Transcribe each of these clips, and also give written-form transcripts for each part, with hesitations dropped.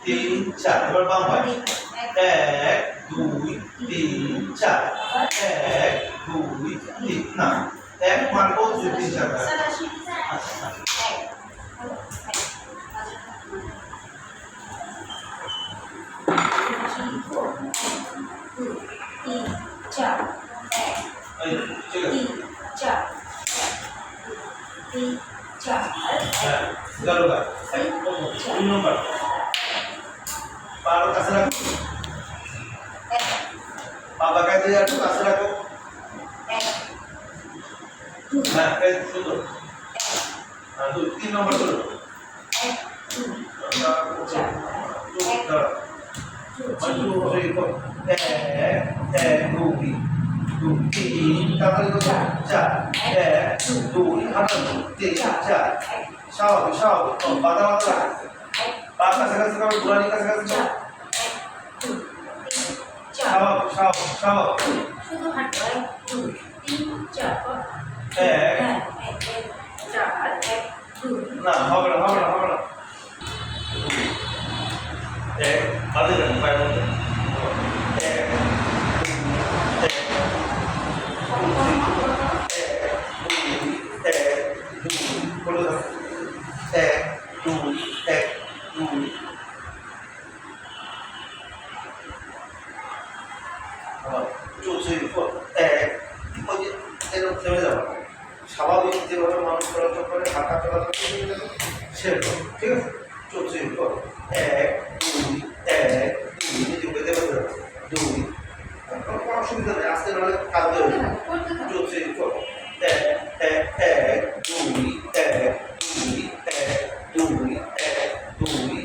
তিন চার এবার বাম পায়ে এক দুই তিন চার এক দুই তিন না এক মারবো দুই তিন চার Paru kasih lagu. Papa kasih lagu kasih lagu. Nah, kasih dulu. Nah, tu 3 nomor dulu. স্বাভাবিক যেভাবে মানুষ চলাচল করে হাঁটা চলাচল করে সেরকম ঠিক আছে চলছে এক দুই এক দুই নিজে বেঁধে বেঁধে দুই কোনো অসুবিধা নেই আস্তে নাহলে কাঁদতে হবে চলছে এক এক এক দুই এক দুই এক দুই এক দুই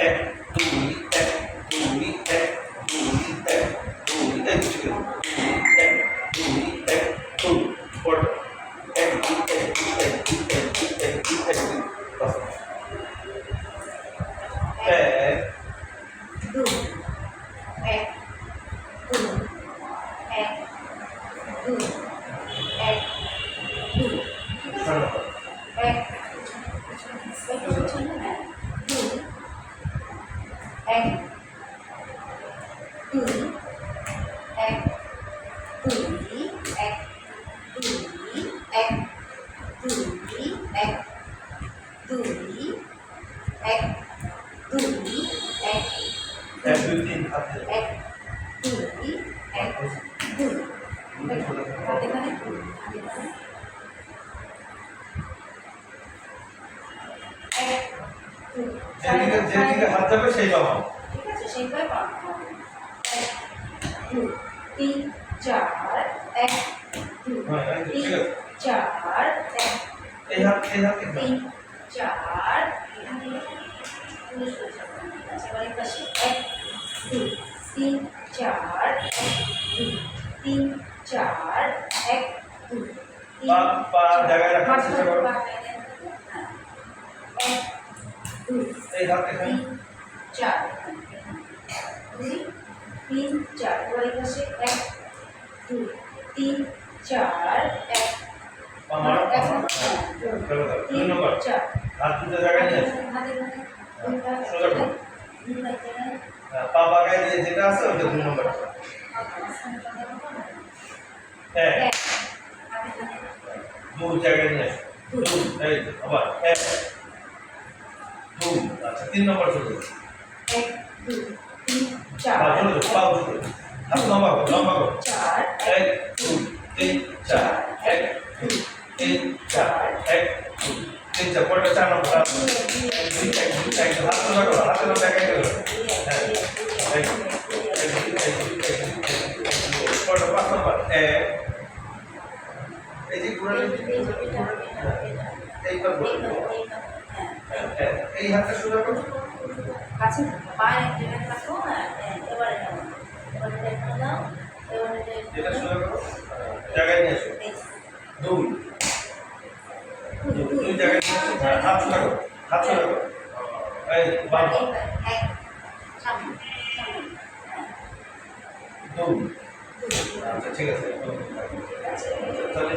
এক দুই এক দুই এক দুই এক দুই এক দুই এক যেদিকে হাত যাবে সেই পাবো ঠিক আছে সেইটাই পাবো 1 2 3 4 1 2 3 4 1 এই হাত 3 4 এখানে পুরো সোজা আচ্ছা এবারে পাশে 1 2 3 4 1 2 3 4 1 2 পা জায়গায় রাখার চেষ্টা করো এই হাত এখানে 4 3 4 এবারে পাশে 1 2 3 4 1 আমার তিন নম্বর হাত দুটো জায়গায় নিয়ে সোজা করো পা বাগায় দিয়ে যেটা আছে ওটা 2 নম্বর হ্যাঁ 2 জায়গায় নিয়ে এই আবার 1 2 আচ্ছা 3 নম্বর চলে 1 2 3 4 পাও ধরো হাত লম্বা করো 4 1 2 3 4 1 2 3 4 1 2 3 4 পড়ে 4 নম্বর হাত লম্বা করো হাত লম্বা জায়গায় করো পড়ে 5 নম্বর এই যে ঘোরালে এইবার এই হাতটা সোজা করো কাছে পায়ে একটা রাখো এবারে নাও এবারে এটা সোজা করো জায়গায় নিয়ে আসো 2 জায়গায় নিয়ে আসো হাত সোজা করো এই বাম এক সামনে 2 আচ্ছা ঠিক আছে তাহলে